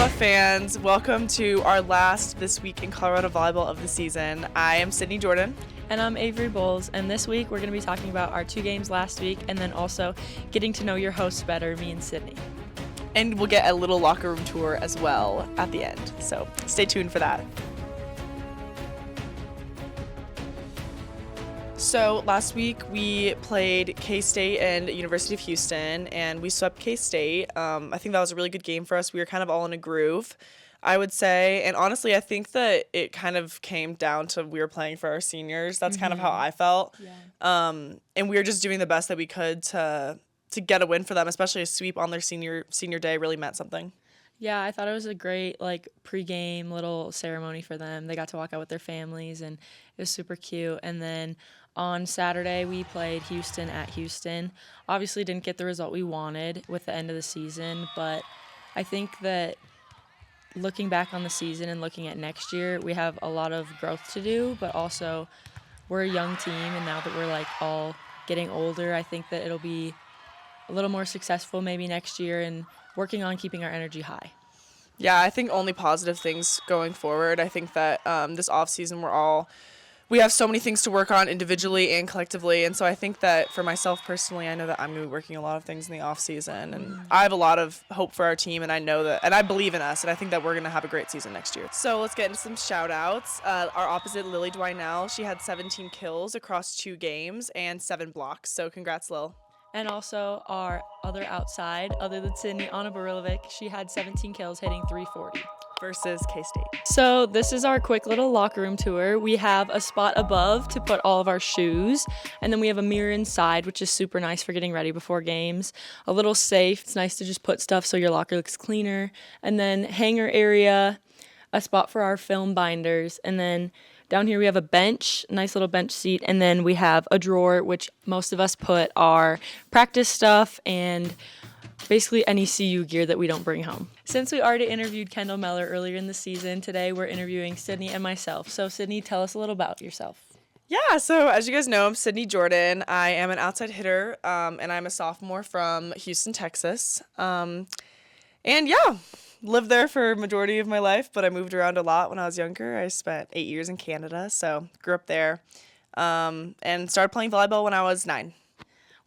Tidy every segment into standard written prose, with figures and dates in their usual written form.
Buff fans, welcome to our last This Week in Colorado Volleyball of the season. I am Sydney Jordan. And I'm Avery Bolles, and this week we're going to be talking about our 2 games last week and then also getting to know your hosts better, me and Sydney. And we'll get a little locker room tour as well at the end, so stay tuned for that. So last week we played K-State and University of Houston, and we swept K-State. I think that was a really good game for us. We were kind of all in a groove, I would say. And honestly, I think that it kind of came down to we were playing for our seniors. That's kind of how I felt. Yeah. And we were just doing the best that we could to get a win for them, especially a sweep on their senior day really meant something. Yeah, I thought it was a great pre-game little ceremony for them. They got to walk out with their families, and it was super cute. And then on Saturday, we played Houston at Houston. Obviously didn't get the result we wanted with the end of the season, but I think that looking back on the season and looking at next year, we have a lot of growth to do, but also we're a young team, and now that we're all getting older, I think that it'll be a little more successful maybe next year and working on keeping our energy high. Yeah, I think only positive things going forward. I think that this offseason we have so many things to work on individually and collectively, and so I think that for myself personally, I know that I'm going to be working a lot of things in the offseason, and I have a lot of hope for our team, and I know that, and I believe in us, and I think that we're going to have a great season next year. So let's get into some shout-outs. Our opposite, Lily Dwinell, she had 17 kills across 2 games and 7 blocks, so congrats, Lil. And also our other outside, other than Sydney, Anna Barilovic, she had 17 kills, hitting .340. Versus K-State. So this is our quick little locker room tour. We have a spot above to put all of our shoes, and then we have a mirror inside, which is super nice for getting ready before games. A little safe. It's nice to just put stuff so your locker looks cleaner. And then hanger area, a spot for our film binders, and then down here we have a bench, nice little bench seat, and then we have a drawer, which most of us put our practice stuff and basically any CU gear that we don't bring home. Since we already interviewed Kendall Meller earlier in the season, today we're interviewing Sydney and myself. So Sydney, tell us a little about yourself. Yeah, so as you guys know, I'm Sydney Jordan. I am an outside hitter, and I'm a sophomore from Houston, Texas. And yeah, lived there for a majority of my life, but I moved around a lot when I was younger. I spent 8 years in Canada, so grew up there, and started playing volleyball when I was 9.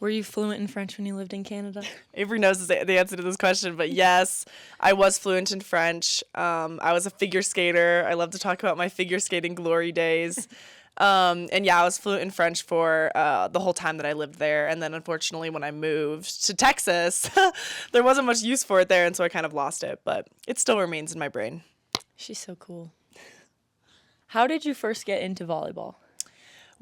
Were you fluent in French when you lived in Canada? Avery knows the answer to this question, but yes, I was fluent in French. I was a figure skater. I love to talk about my figure skating glory days. And yeah, I was fluent in French for the whole time that I lived there. And then unfortunately, when I moved to Texas, there wasn't much use for it there, and so I kind of lost it. But it still remains in my brain. She's so cool. How did you first get into volleyball?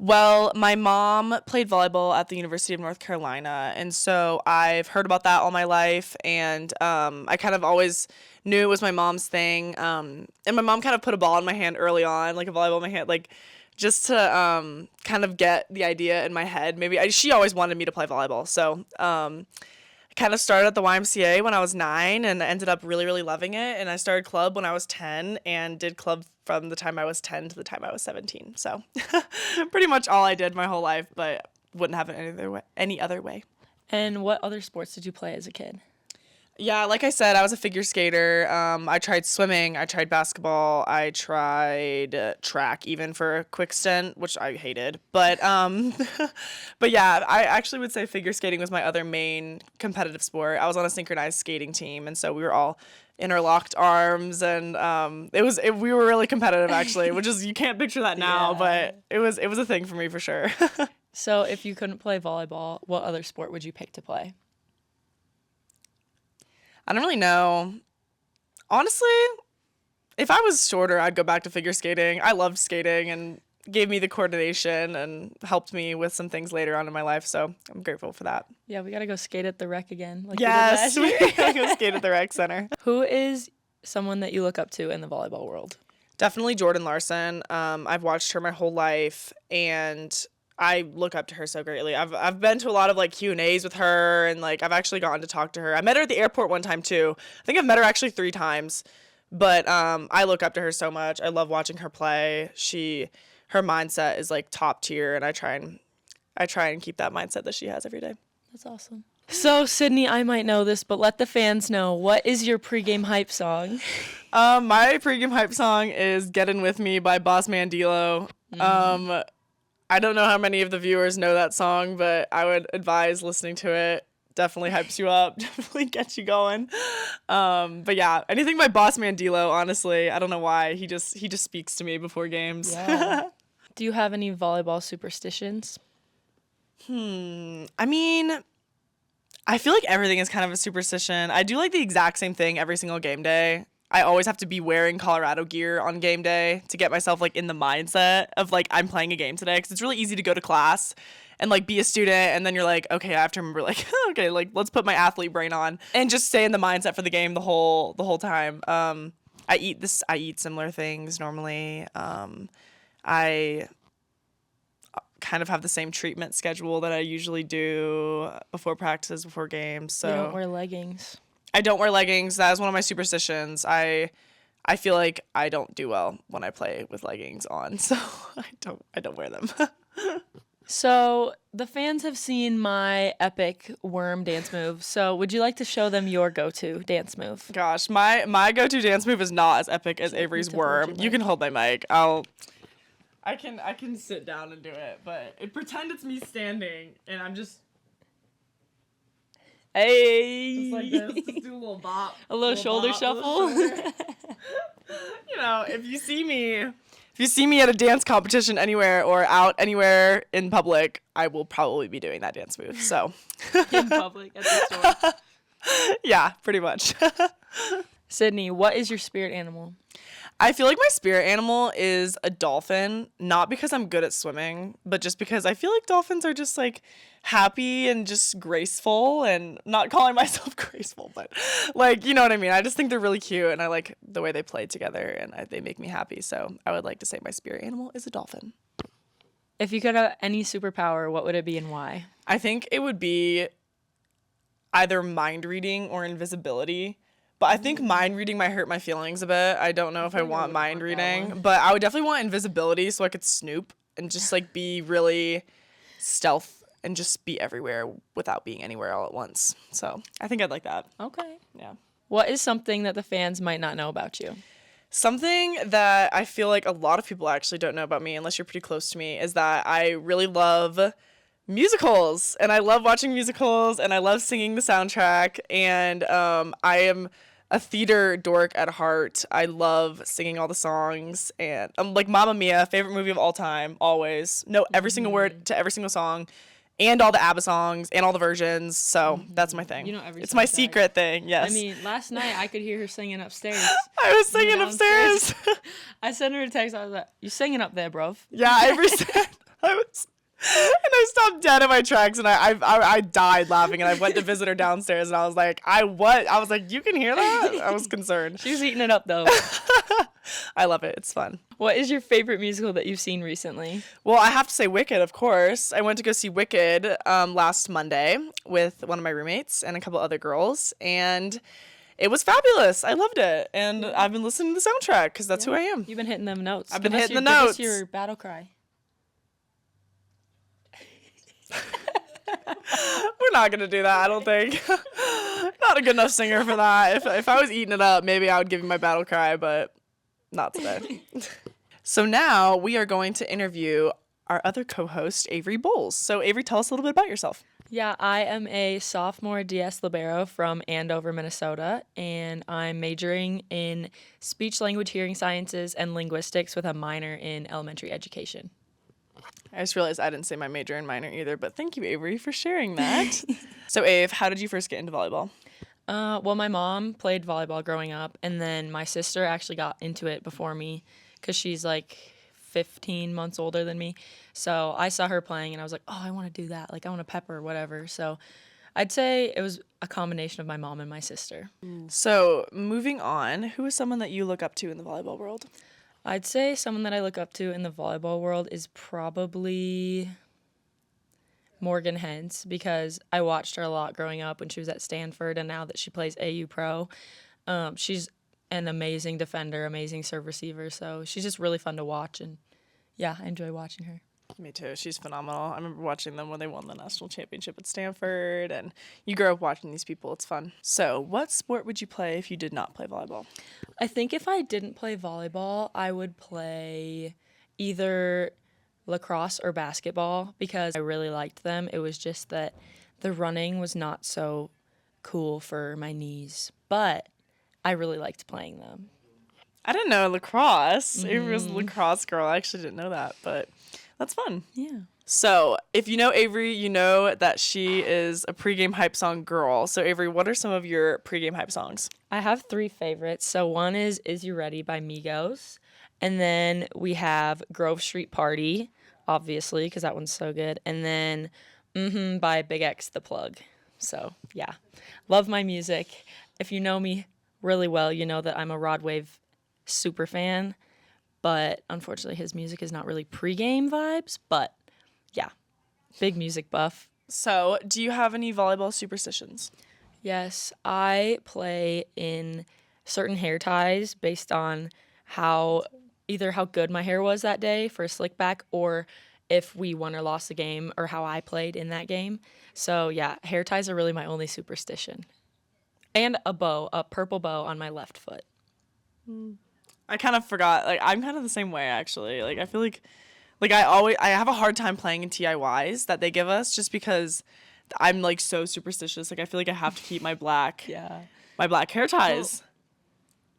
Well, my mom played volleyball at the University of North Carolina, and so I've heard about that all my life, and I kind of always knew it was my mom's thing. And my mom kind of put a ball in my hand early on, like a volleyball in my hand, just to kind of get the idea in my head. She always wanted me to play volleyball, so I kind of started at the YMCA when I was 9 and ended up really, really loving it. And I started club when I was 10 and did club from the time I was 10 to the time I was 17. So pretty much all I did my whole life, but wouldn't have it any other way. And what other sports did you play as a kid? Yeah, like I said, I was a figure skater. I tried swimming. I tried basketball. I tried track even for a quick stint, which I hated. But but yeah, I actually would say figure skating was my other main competitive sport. I was on a synchronized skating team, and so we were all interlocked arms, and we were really competitive actually, which is, you can't picture that now, but it was a thing for me for sure. So if you couldn't play volleyball, what other sport would you pick to play? I don't really know. Honestly, if I was shorter, I'd go back to figure skating. I loved skating and gave me the coordination and helped me with some things later on in my life, so I'm grateful for that. Yeah, we got to go skate at the rec again. Yes, we got to go skate at the rec center. Who is someone that you look up to in the volleyball world? Definitely Jordan Larson. I've watched her my whole life, and I look up to her so greatly. I've been to a lot of Q&As with her, and I've actually gotten to talk to her. I met her at the airport one time too. I think I've met her actually 3 times. But I look up to her so much. I love watching her play. Her mindset is top tier, and I try and keep that mindset that she has every day. That's awesome. So, Sydney, I might know this, but let the fans know, what is your pregame hype song? My pregame hype song is "Gettin' With Me" by Boss Man D-Lo. I don't know how many of the viewers know that song, but I would advise listening to it. Definitely hypes you up, definitely gets you going. But yeah, anything by Boss Man D-Lo, honestly, I don't know why. He just speaks to me before games. Yeah. Do you have any volleyball superstitions? I mean, I feel like everything is kind of a superstition. I do like the exact same thing every single game day. I always have to be wearing Colorado gear on game day to get myself like in the mindset of like I'm playing a game today, because it's really easy to go to class and like be a student and then you're like, okay, I have to remember like okay, like let's put my athlete brain on and just stay in the mindset for the game the whole time. I eat similar things normally. I kind of have the same treatment schedule that I usually do before practices, before games. So You don't wear leggings. I don't wear leggings. That is one of my superstitions. I feel like I don't do well when I play with leggings on, so I don't wear them. So, the fans have seen my epic worm dance move. So, would you like to show them your go-to dance move? Gosh, my go-to dance move is not as epic as Avery's to hold your worm. mic. You can hold my mic. I can sit down and do it, but pretend it's me standing and I'm just Hey! like this. Just do a little bop. A little shoulder bop, shuffle? shoulder. You know, if you see me at a dance competition anywhere or out anywhere in public, I will probably be doing that dance move. So, In public, at the store. yeah, pretty much. Sydney, what is your spirit animal? I feel like my spirit animal is a dolphin, not because I'm good at swimming, but just because I feel like dolphins are just like happy and just graceful, and not calling myself graceful, but like, you know what I mean? I just think they're really cute and I like the way they play together and they make me happy. So I would like to say my spirit animal is a dolphin. If you could have any superpower, what would it be and why? I think it would be either mind reading or invisibility. But I think mind reading might hurt my feelings a bit. I don't know if I want mind reading, but I would definitely want invisibility so I could snoop and just like be really stealth and just be everywhere without being anywhere all at once. So I think I'd like that. Okay. Yeah. What is something that the fans might not know about you? Something that I feel like a lot of people actually don't know about me, unless you're pretty close to me, is that I really love musicals, and I love watching musicals, and I love singing the soundtrack, and I am a theater dork at heart. I love singing all the songs, and I'm like Mamma Mia, favorite movie of all time, always. Know every single word to every single song, and all the ABBA songs, and all the versions, so that's my thing. You know every It's my soundtrack. secret thing, yes. I mean, last night I could hear her singing upstairs. I was singing downstairs. upstairs. I sent her a text. I was like, "You singing up there, bruv?" Yeah, every said I was, and I stopped dead in my tracks, and I died laughing, and I went to visit her downstairs, and I was like, I was like, you can hear that? I was concerned. She's eating it up though. I love it. It's fun. What is your favorite musical that you've seen recently? Well, I have to say Wicked, of course. I went to go see Wicked last Monday with one of my roommates and a couple other girls, and it was fabulous. I loved it, and I've been listening to the soundtrack because that's who I am. You've been hitting them notes. I've been Give us hitting the Give us notes. your battle cry. We're not gonna do that, I don't think. Not a good enough singer for that. If I was eating it up, maybe I would give you my battle cry, but not today. So now we are going to interview our other co-host, Avery Bolles. So Avery, tell us a little bit about yourself. Yeah, I am a sophomore DS Libero from Andover, Minnesota, and I'm majoring in speech language hearing sciences and linguistics with a minor in elementary education. I just realized I didn't say my major and minor either, but thank you, Avery, for sharing that. So Ave, how did you first get into volleyball? Well, my mom played volleyball growing up, and then my sister actually got into it before me because she's like 15 months older than me. So I saw her playing, and I was like, oh, I want to do that. Like, I want to pep her or whatever. So I'd say it was a combination of my mom and my sister. So moving on, who is someone that you look up to in the volleyball world? I'd say someone that I look up to in the volleyball world is probably Morgan Hens, because I watched her a lot growing up when she was at Stanford, and now that she plays AU Pro, she's an amazing defender, amazing serve receiver, so she's just really fun to watch, and yeah, I enjoy watching her. Me too. She's phenomenal. I remember watching them when they won the national championship at Stanford, and you grow up watching these people. It's fun. So, what sport would you play if you did not play volleyball? I think if I didn't play volleyball, I would play either lacrosse or basketball because I really liked them. It was just that the running was not so cool for my knees, but I really liked playing them. I didn't know lacrosse. Avery was a lacrosse girl. I actually didn't know that, but that's fun. Yeah. So, if you know Avery, you know that she is a pregame hype song girl. So, Avery, what are some of your pregame hype songs? I have 3 favorites. So one is You Ready by Migos. And then we have Grove Street Party, obviously, because that one's so good. And then by Big X The Plug. So, yeah. Love my music. If you know me really well, you know that I'm a Rod Wave super fan. But unfortunately, his music is not really pregame vibes. But, yeah. Big music buff. So, do you have any volleyball superstitions? Yes, I play in certain hair ties based on either how good my hair was that day for a slick back or if we won or lost the game or how I played in that game. So yeah, hair ties are really my only superstition. And a purple bow on my left foot. I kind of forgot. Like, I'm kind of the same way, actually. Like, I feel like I have a hard time playing in TIYs that they give us just because I'm like so superstitious. Like, I feel like I have to keep my black hair ties.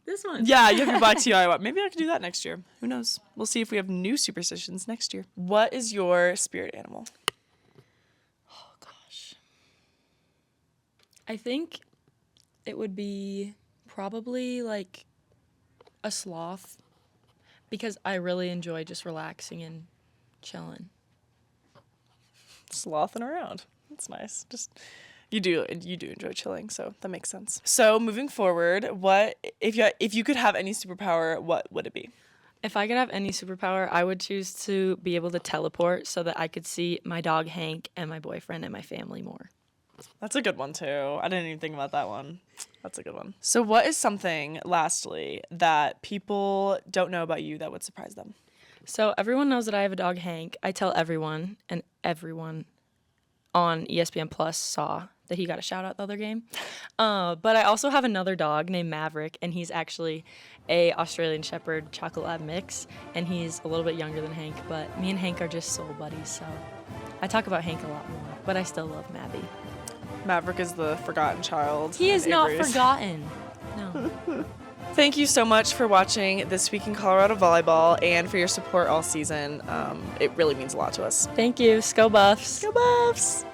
This one. Yeah, you have your black TIY. Maybe I could do that next year. Who knows? We'll see if we have new superstitions next year. What is your spirit animal? Oh gosh. I think it would be probably like a sloth because I really enjoy just relaxing and chilling. Slothing around. That's nice. Just you do enjoy chilling, so that makes sense. So moving forward, what if you could have any superpower, what would it be? If I could have any superpower, I would choose to be able to teleport so that I could see my dog Hank and my boyfriend and my family more. That's a good one too. I didn't even think about that one. That's a good one. So what is something, lastly, that people don't know about you that would surprise them? So everyone knows that I have a dog Hank. I tell everyone, and everyone on ESPN Plus saw that he got a shout out the other game. But I also have another dog named Maverick, and he's actually a Australian Shepherd Chocolate Lab mix, and he's a little bit younger than Hank, but me and Hank are just soul buddies, so I talk about Hank a lot more, but I still love Mavy. Maverick is the forgotten child. He is not forgotten. No. Thank you so much for watching This Week in Colorado Volleyball and for your support all season. It really means a lot to us. Thank you. Go Buffs. Go Buffs!